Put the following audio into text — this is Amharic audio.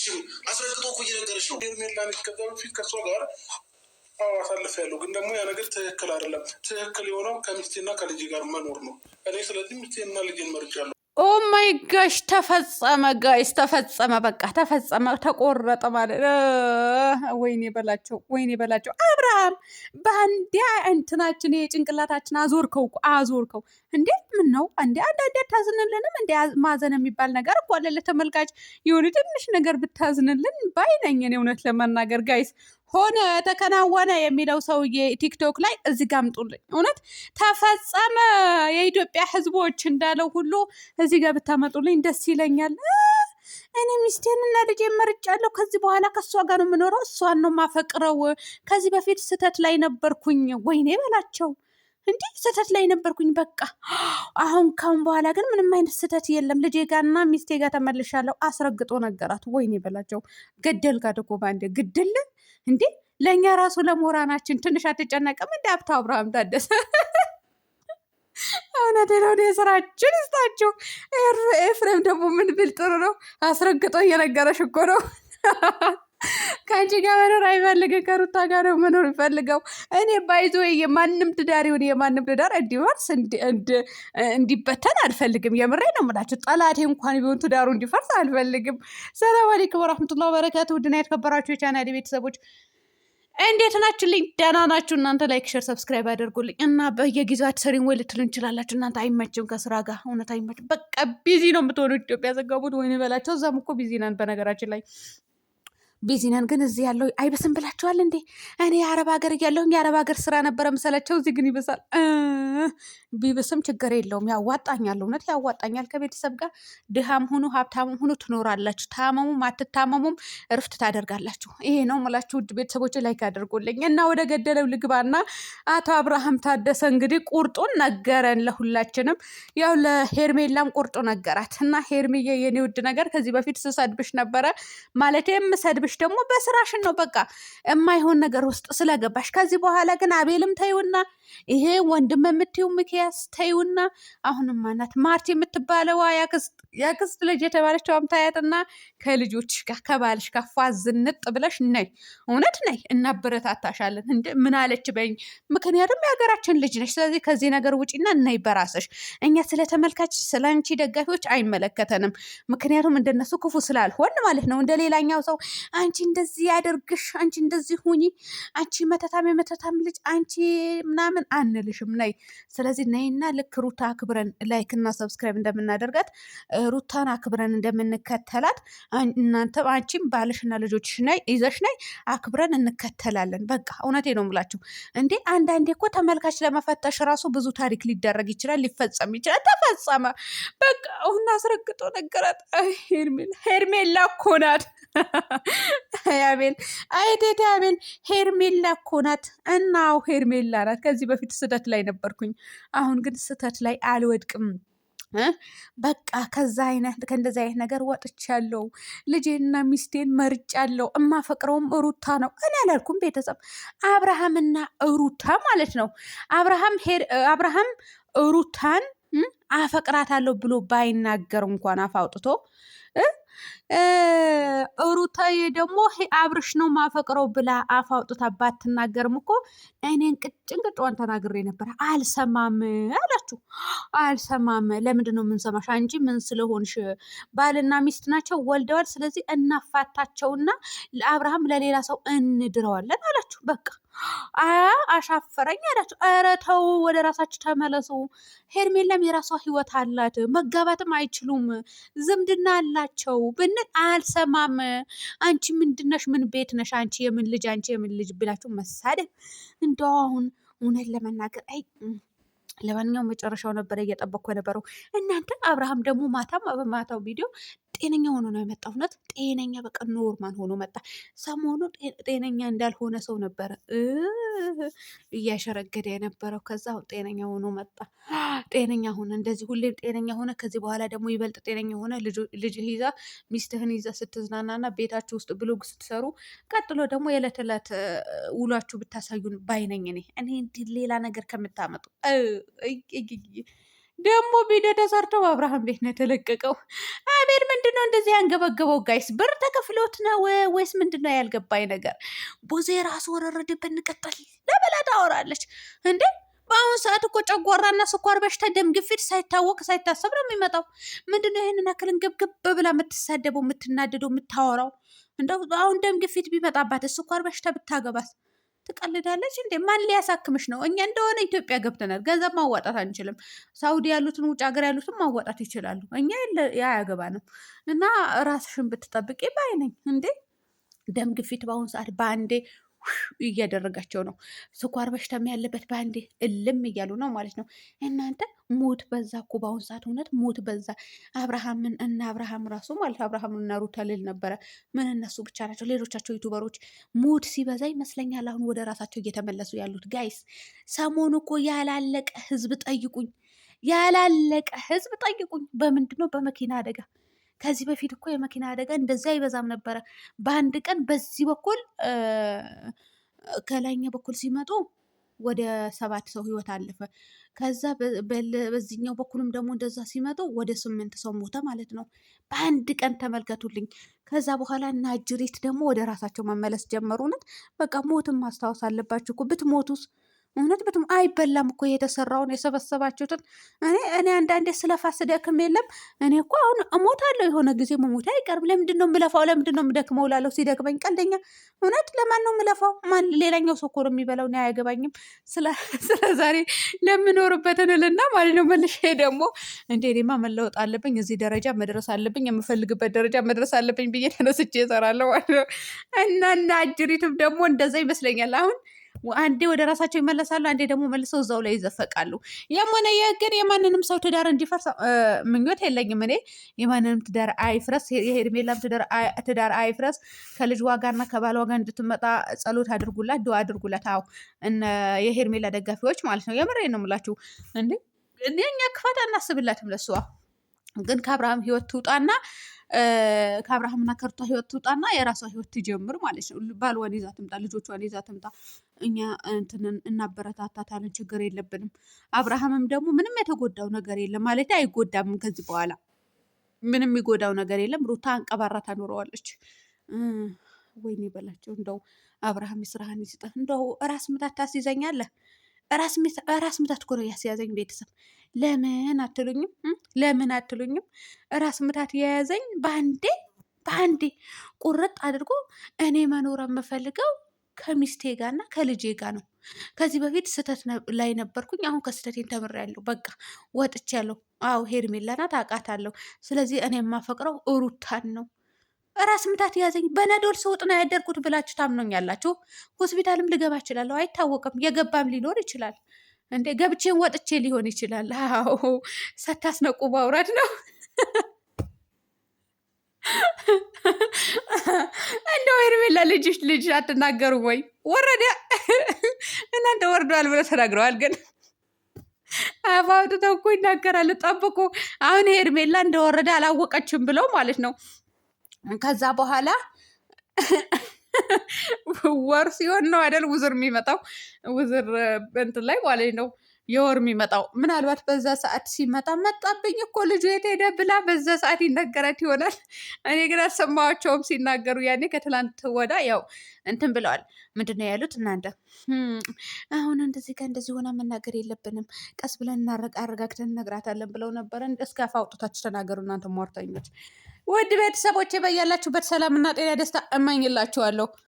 አይወድሽም አስረግጦ እኮ እየነገረች ነው። ሄርሜላን ከዛ በፊት ከእሷ ጋር አሳልፍ ያለው ግን ደግሞ ያ ነገር ትክክል አይደለም። ትክክል የሆነው ከሚስቴና ከልጅ ጋር መኖር ነው። እኔ ስለዚህ ሚስቴና ልጅን መርጫለሁ። ኦ ማይ ጋሽ ተፈጸመ፣ ጋይስ ተፈጸመ፣ በቃ ተፈጸመ፣ ተቆረጠ ማለት ወይኔ በላቸው፣ ወይኔ በላቸው። አብርሃም በአንዲያ እንትናችን የጭንቅላታችን አዞርከው እኮ አዞርከው። እንዴ ምን ነው እንዴ? አንዳንዴ አታዝንልንም እንዴ? ማዘን የሚባል ነገር እኮ አለ ለተመልካች። የሆነ ትንሽ ነገር ብታዝንልን ባይነኝ እኔ እውነት ለመናገር ጋይስ። ሆነ ተከናወነ የሚለው ሰውዬ ቲክቶክ ላይ እዚህ ጋር አምጡልኝ። እውነት ተፈጸመ የኢትዮጵያ ሕዝቦች እንዳለው ሁሉ እዚህ ጋር ብታመጡልኝ ደስ ይለኛል። እኔ ሚስቴንና ልጄን መርጫለሁ። ከዚህ በኋላ ከእሷ ጋር ነው የምኖረው። እሷን ነው ማፈቅረው። ከዚህ በፊት ስህተት ላይ ነበርኩኝ። ወይኔ በላቸው እንዲህ ስህተት ላይ ነበርኩኝ። በቃ አሁን ካሁን በኋላ ግን ምንም አይነት ስህተት የለም። ልጄ ጋርና ሚስቴ ጋር ተመልሻለሁ። አስረግጦ ነገራት። ወይኔ በላቸው ገደል ጋር ደጎ ባንዴ ግድል እንዴ! ለእኛ ራሱ ለሞራናችን ትንሽ አትጨነቅም? እንደ ሀብታ አብርሃም ታደሰ እውነቴ ነው። የስራችን ይስጣችሁ። ኤፍሬም ደግሞ ምን ብል ጥሩ ነው፣ አስረግጦ እየነገረሽ እኮ ነው። ከአንቺ ጋር መኖር አይፈልግም፣ ከሩታ ጋር ነው መኖር ይፈልገው። እኔ ባይዞ የማንም ትዳር ይሁን የማንም ትዳር እንዲፈርስ እንዲበተን አልፈልግም። የምሬ ነው የምላችሁ። ጠላቴ እንኳን ቢሆን ትዳሩ እንዲፈርስ አልፈልግም። ሰላም አለይኩም ወራህመቱላሂ ወበረካቱ። ውድና የተከበራችሁ የቻናሌ ቤተሰቦች እንዴት ናችሁልኝ? ደህና ናችሁ? እናንተ ላይክ፣ ሼር፣ ሰብስክራይብ አድርጉልኝ እና በየጊዜው አትሰሪኝ ወይ ልትሉ እንችላላችሁ። እናንተ አይመችም ከስራ ጋር እውነት አይመችም። በቃ ቢዚ ነው የምትሆኑ። ኢትዮጵያ ዘጋቡት ወይን በላቸው። እዛም እኮ ቢዚ ነን በነገራችን ላይ ቢዚ ነን። ግን እዚህ ያለው አይበስም ብላችኋል እንዴ? እኔ የአረብ ሀገር እያለሁኝ የአረብ ሀገር ስራ ነበረ መሰላቸው። እዚህ ግን ይበሳል። ቢብስም ችግር የለውም፣ ያዋጣኛል። እውነት ያዋጣኛል። ከቤተሰብ ጋር ድሃም ሁኑ ሀብታምም ሁኑ ትኖራላችሁ። ታመሙም አትታመሙም እርፍት ታደርጋላችሁ። ይሄ ነው የምላችሁ። ውድ ቤተሰቦች ላይክ አድርጎልኝ እና ወደ ገደለው ልግባና አቶ አብርሃም ታደሰ እንግዲህ ቁርጡን ነገረን ለሁላችንም። ያው ለሄርሜላም ቁርጡ ነገራት እና ሄርሜዬ የኔ ውድ ነገር ከዚህ በፊት ስሰድብሽ ነበረ ማለት የምሰድብሽ ደግሞ በስራሽን ነው። በቃ የማይሆን ነገር ውስጥ ስለገባሽ ከዚህ በኋላ ግን አቤልም ተይውና ይሄ ወንድም የምትይው ምክያስ ተይውና አሁንም ማናት ማርቲ የምትባለው ያክስት ልጅ የተባለችው አምታያትና ከልጆች ጋር ከባልሽ ጋር ፏዝንጥ ብለሽ ነይ። እውነት ነይ፣ እናበረታታሻለን። እንደ ምን አለች በይኝ። ምክንያቱም የሀገራችን ልጅ ነሽ። ስለዚህ ከዚህ ነገር ውጪና ነይ በራስሽ። እኛ ስለ ተመልካች ስለ አንቺ ደጋፊዎች አይመለከተንም። ምክንያቱም እንደነሱ ክፉ ስላልሆን ማለት ነው። እንደ ሌላኛው ሰው አንቺ እንደዚህ ያደርግሽ፣ አንቺ እንደዚህ ሁኚ፣ አንቺ መተታም የመተታም ልጅ አንቺ ምናምን አንልሽም። ነይ። ስለዚህ ነይና ልክ ሩታ አክብረን ላይክ እና ሰብስክራይብ እንደምናደርጋት ሩታን አክብረን እንደምንከተላት እናንተ አንቺም ባልሽና ልጆችሽ ነይ ይዘሽ ነይ፣ አክብረን እንከተላለን። በቃ እውነቴ ነው የምላችሁ። እንዴ አንዳንዴ እኮ ተመልካች ለመፈተሽ ራሱ ብዙ ታሪክ ሊደረግ ይችላል፣ ሊፈጸም ይችላል። ተፈጸመ። በቃ አሁን አስረግጦ ነገራት። ሄርሜላ እኮ ናት። አቤል አይቴቴ አቤል ሄርሜላ እኮ ናት። እናው ሄርሜላ ናት። ከዚህ በፊት ስህተት ላይ ነበርኩኝ፣ አሁን ግን ስህተት ላይ አልወድቅም። በቃ ከእንደዚ አይነት ነገር ወጥቻለሁ። ልጄና ሚስቴን መርጫለሁ። እማፈቅረውም ሩታ ነው። እኔ አላልኩም ቤተሰብ፣ አብርሃምና ሩታ ማለት ነው። አብርሃም ሩታን አፈቅራታለሁ ብሎ ባይናገር እንኳን አፍ አውጥቶ ሩታዬ ደግሞ አብርሽ ነው ማፈቅረው ብላ አፍ አውጥታ ባትናገርም እኮ እኔን ቅጭንቅጫዋን ተናግሬ ነበር። አልሰማም አላችሁ። አልሰማም። ለምንድን ነው የምንሰማሽ? አንቺ ምን ስለሆንሽ? ባልና ሚስት ናቸው፣ ወልደዋል። ስለዚህ እናፋታቸውና ለአብርሃም ለሌላ ሰው እንድረዋለን አላችሁ። በቃ አሻፈረኝ አላችሁ። ኧረ ተው፣ ወደ ራሳችሁ ተመለሱ። ሄርሜላም የራሷ ህይወት አላት። መጋባትም አይችሉም፣ ዝምድና አላቸው ብንል አልሰማም። አንቺ ምንድነሽ? ምን ቤት ነሽ? አንቺ የምን ልጅ? አንቺ የምን ልጅ ብላችሁ መሳደብ እንደው አሁን እውነት ለመናገር ለማንኛውም መጨረሻው ነበረ እየጠበቅኩ የነበረው። እናንተ አብርሃም ደግሞ በማታው ቪዲዮ ጤነኛ ሆኖ ነው የመጣው። እውነት ጤነኛ በቃ ኖርማል ሆኖ መጣ። ሰሞኑ ጤነኛ እንዳልሆነ ሰው ነበረ እያሸረገደ የነበረው። ከዛ ጤነኛ ሆኖ መጣ። ጤነኛ ሆነ፣ እንደዚህ ሁሌም ጤነኛ ሆነ። ከዚህ በኋላ ደግሞ ይበልጥ ጤነኛ ሆነ። ልጅ ይዛ ሚስትህን ይዛ ስትዝናናና ቤታችሁ ውስጥ ብሎግ ስትሰሩ፣ ቀጥሎ ደግሞ የዕለት ዕለት ውሏችሁ ብታሳዩን ባይነኝ እኔ እንዲህ ሌላ ነገር ከምታመጡ ደግሞ ቪዲዮ ተሰርቶ በአብርሃም ቤት ነው የተለቀቀው። አቤል ምንድን ነው እንደዚህ ያንገበገበው? ጋይስ ብር ተከፍሎት ነው ወይስ ምንድን ነው ያልገባኝ ነገር? ቡዜ ራሱ ወረረድብን ቀጠል ለበላ ታወራለች እንዴ? በአሁኑ ሰዓት እኮ ጨጓራና ስኳር በሽታ፣ ደም ግፊት ሳይታወቅ ሳይታሰብ ነው የሚመጣው። ምንድነው ይህንን አክልን ገብገብ ብላ የምትሳደበው የምትናደደው የምታወራው? እንደው አሁን ደም ግፊት ቢመጣባት ስኳር በሽታ ብታገባት ትቀልዳለች እንዴ? ማን ሊያሳክምሽ ነው? እኛ እንደሆነ ኢትዮጵያ ገብተናል፣ ገንዘብ ማዋጣት አንችልም። ሳውዲ ያሉትን ውጭ ሀገር ያሉትን ማዋጣት ይችላሉ። እኛ ያገባንም እና ራስሽን ብትጠብቂ ባይ ነኝ እንዴ። ደም ግፊት በአሁኑ ሰዓት በአንዴ እያደረጋቸው ነው። ስኳር በሽታም ያለበት በአንዴ እልም እያሉ ነው ማለት ነው። እናንተ ሞት በዛ እኮ በአሁኑ ሰዓት እውነት ሞት በዛ። አብርሃምን እና አብርሃም ራሱ ማለት አብርሃምን እና ሩታ ልል ነበረ። ምን እነሱ ብቻ ናቸው? ሌሎቻቸው ዩቱበሮች ሞት ሲበዛ ይመስለኛል አሁን ወደ ራሳቸው እየተመለሱ ያሉት። ጋይስ ሰሞኑ እኮ ያላለቀ ህዝብ ጠይቁኝ፣ ያላለቀ ህዝብ ጠይቁኝ። በምንድን ነው? በመኪና አደጋ። ከዚህ በፊት እኮ የመኪና አደጋ እንደዛ አይበዛም ነበረ። በአንድ ቀን በዚህ በኩል ከላይኛ በኩል ሲመጡ ወደ 7 ሰው ህይወት አለፈ። ከዛ በዚህኛው በኩልም ደግሞ እንደዛ ሲመጡ ወደ 8 ሰው ሞተ ማለት ነው። በአንድ ቀን ተመልከቱልኝ። ከዛ በኋላ እና አጅሪት ደግሞ ወደ ራሳቸው መመለስ ጀመሩ። እውነት በቃ ሞትን ማስታወስ አለባችሁ እኮ። ብትሞቱስ እውነት ብትም አይበላም እኮ የተሰራውን የሰበሰባችሁትን። እኔ አንዳንዴ ስለፋ ስደክም የለም እኔ እኮ አሁን እሞታለሁ፣ የሆነ ጊዜ መሞት አይቀርም። ለምንድን ነው የምለፋው? ለምንድን ነው የምደክመው? ላለሁ ሲደክመኝ ቀልደኛ። እውነት ለማን ነው የምለፋው? ማን ሌላኛው ሰው እኮ ነው የሚበላው፣ እኔ አያገባኝም። ስለ ዛሬ ለምኖርበትን እልና ማለት ነው። መልሼ ደግሞ እንዴ እኔማ መለወጥ አለብኝ፣ እዚህ ደረጃ መድረስ አለብኝ፣ የምፈልግበት ደረጃ መድረስ አለብኝ ብዬ ተነስቼ እሰራለሁ ማለት ነው። እና አጅሪትም ደግሞ እንደዛ ይመስለኛል አሁን አንዴ ወደ ራሳቸው ይመለሳሉ፣ አንዴ ደግሞ መልሰው እዛው ላይ ይዘፈቃሉ። የሆነ ግን የማንንም ሰው ትዳር እንዲፈርስ ምኞት የለኝም እኔ። የማንንም ትዳር አይፍረስ፣ የሄርሜላም ትዳር አይፍረስ። ከልጅ ዋጋና ከባል ዋጋ እንድትመጣ ጸሎት አድርጉላት፣ ዱዓ አድርጉላት። አዎ የሄርሜላ ደጋፊዎች ማለት ነው። የምሬ ነው የምላችሁ። እንዴ እኛ ክፋት አናስብላትም ለሷ፣ ግን ከአብርሃም ህይወት ትውጣና ከአብርሃምና ከሩታ ህይወት ትውጣና የራሷ ህይወት ትጀምር ማለት ነው። ባልዋን ይዛ ትምጣ፣ ልጆቿን ይዛ ትምጣ። እኛ እንትንን እናበረታታታለን፣ ችግር የለብንም። አብርሃምም ደግሞ ምንም የተጎዳው ነገር የለም ማለት አይጎዳም። ከዚህ በኋላ ምንም የሚጎዳው ነገር የለም። ሩታ አንቀባራ ታኖረዋለች። ወይኔ በላቸው። እንደው አብርሃም ስራህን ይስጠህ። እንደው ራስ ምታት ታስይዘኛለህ። ራስ ምታት እኮ ነው ያስያዘኝ። ቤተሰብ ለምን አትሉኝም? ለምን አትሉኝም? ራስ ምታት የያዘኝ በአንዴ ቁርጥ አድርጎ እኔ መኖር የምፈልገው ከሚስቴ ጋርና ከልጄ ጋር ነው። ከዚህ በፊት ስህተት ላይ ነበርኩኝ። አሁን ከስህተቴን ተምሬያለሁ። በቃ ወጥቻለሁ። አዎ ሄርሜላ ናት፣ አውቃታለሁ። ስለዚህ እኔ የማፈቅረው ሩታን ነው። ራስ ምታት ያዘኝ። በነዶል ስውጥ ነው ያደርኩት ብላችሁ ታምኖኛላችሁ? ሆስፒታልም ልገባ እችላለሁ፣ አይታወቅም። የገባም ሊኖር ይችላል። እንዴ ገብቼን ወጥቼ ሊሆን ይችላል። አዎ ሳታስነቁ ማውረድ ነው። እንደው ሄርሜላ ልጅ አትናገሩ ወይ? ወረደ እናንተ ወርደዋል ብለው ተናግረዋል። ግን አፍ አውጥተው እኮ ይናገራሉ። ጠብቁ። አሁን ሄርሜላ እንደወረደ አላወቀችም ብለው ማለት ነው። ከዛ በኋላ ወር ሲሆን ነው አይደል ውዝር የሚመጣው። ውዝር እንትን ላይ ማለት ነው የወር የሚመጣው። ምናልባት በዛ ሰዓት ሲመጣ መጣብኝ እኮ ልጁ የት ሄደ ብላ በዛ ሰዓት ይነገረት ይሆናል። እኔ ግን አልሰማቸውም ሲናገሩ። ያኔ ከትላንት ወዳ ያው እንትን ብለዋል። ምንድን ነው ያሉት እናንተ? አሁን እንደዚህ ከእንደዚህ ሆና መናገር የለብንም፣ ቀስ ብለን አረጋግተን እነግራታለን ብለው ነበረ። እስከ አፍ አውጥታችሁ ተናገሩ እናንተ ሟርተኞች። ውድ ቤተሰቦቼ በያላችሁበት ሰላምና ጤና ደስታ እመኝላችኋለሁ።